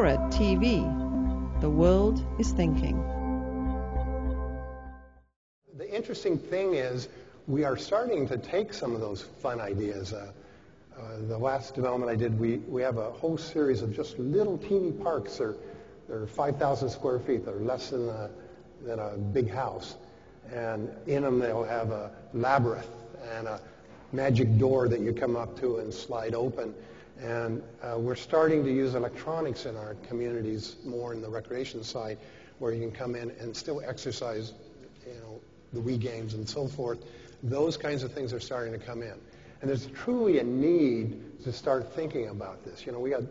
NORAD TV. The world is thinking. The interesting thing is we are starting to take some of those fun ideas. The last development I did, we have a whole series of just little teeny parks. They're 5,000 square feet. They're less than a big house. And in them they'll have a labyrinth and a magic door that you come up to and slide open. And we're starting to use electronics in our communities more in the recreation side, where you can come in and still exercise, the Wii games and so forth. Those kinds of things are starting to come in. And there's truly a need to start thinking about this. We got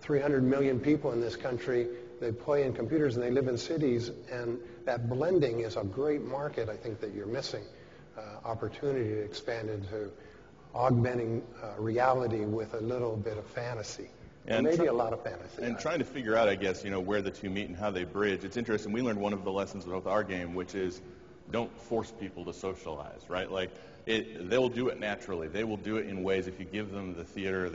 300 million people in this country. They play in computers and they live in cities, and that blending is a great market, I think, that you're missing. Opportunity to expand into augmenting reality with a little bit of fantasy. And maybe a lot of fantasy. And trying to figure out, I guess, where the two meet and how they bridge. It's interesting. We learned one of the lessons with our game, which is don't force people to socialize, right? They'll do it naturally. They will do it in ways if you give them the theater,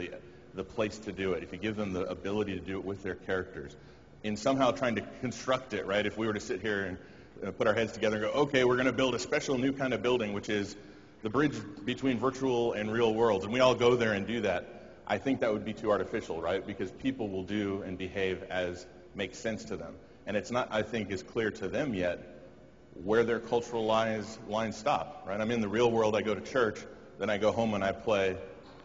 the place to do it, if you give them the ability to do it with their characters. In somehow trying to construct it, right? If we were to sit here and put our heads together and go, okay, we're going to build a special new kind of building, which is the bridge between virtual and real worlds, and we all go there and do that, I think that would be too artificial, right? Because people will do and behave as makes sense to them. And it's not, I think, as clear to them yet where their cultural lines stop, right? I'm in the real world, I go to church, then I go home and I play,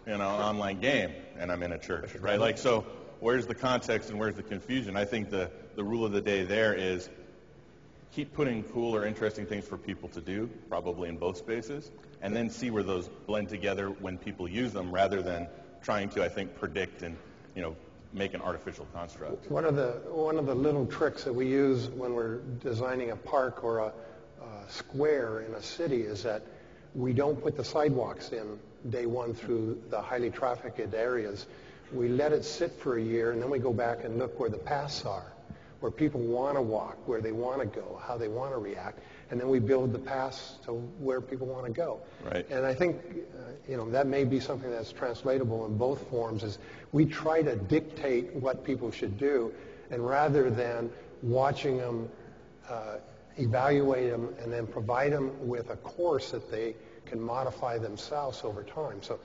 an online game, and I'm in a church, right? So where's the context and where's the confusion? I think the rule of the day there is keep putting cool or interesting things for people to do, probably in both spaces, and then see where those blend together when people use them, rather than trying to, I think, predict and, make an artificial construct. One of the little tricks that we use when we're designing a park or a square in a city is that we don't put the sidewalks in day one through the highly trafficked areas. We let it sit for a year, and then we go back and look where the paths are, where people want to walk, where they want to go, how they want to react, and then we build the paths to where people want to go. Right. And I think, that may be something that's translatable in both forms, is we try to dictate what people should do, and rather than watching them, evaluate them, and then provide them with a course that they can modify themselves over time. So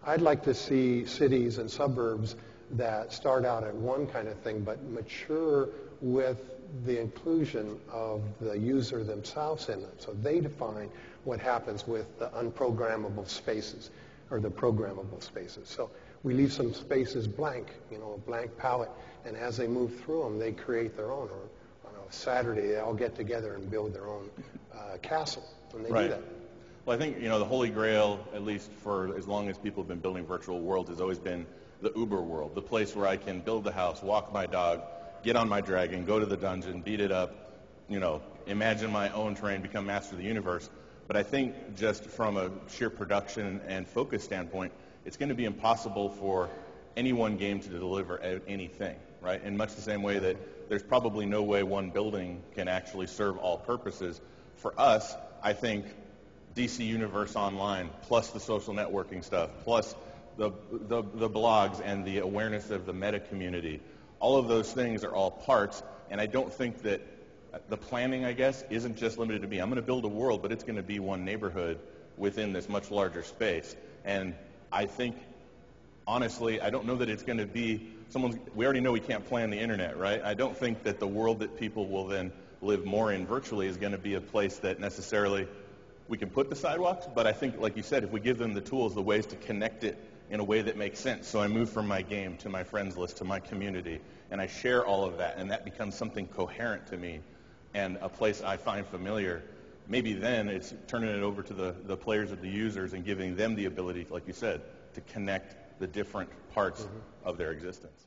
I'd like to see cities and suburbs that start out at one kind of thing, but mature with the inclusion of the user themselves in them. So they define what happens with the unprogrammable spaces or the programmable spaces. So we leave some spaces blank, a blank palette, and as they move through them, they create their own. Or on a Saturday, they all get together and build their own castle, and they do that. Well, I think, the Holy Grail, at least for as long as people have been building virtual worlds, has always been the Uber world, the place where I can build the house, walk my dog, get on my dragon, go to the dungeon, beat it up, imagine my own terrain, become master of the universe. But I think just from a sheer production and focus standpoint, it's going to be impossible for any one game to deliver anything, right? In much the same way that there's probably no way one building can actually serve all purposes. For us, I think DC Universe Online, plus the social networking stuff, plus the blogs and the awareness of the meta community, all of those things are all parts, and I don't think that the planning, I guess, isn't just limited to me. I'm going to build a world, but it's going to be one neighborhood within this much larger space. And I think, honestly, I don't know that it's going to be we already know we can't plan the internet, right? I don't think that the world that people will then live more in virtually is going to be a place that necessarily we can put the sidewalks, but I think, like you said, if we give them the tools, the ways to connect it in a way that makes sense. So I move from my game to my friends list to my community, and I share all of that, and that becomes something coherent to me and a place I find familiar. Maybe then it's turning it over to the players of the users and giving them the ability, like you said, to connect the different parts of their existence.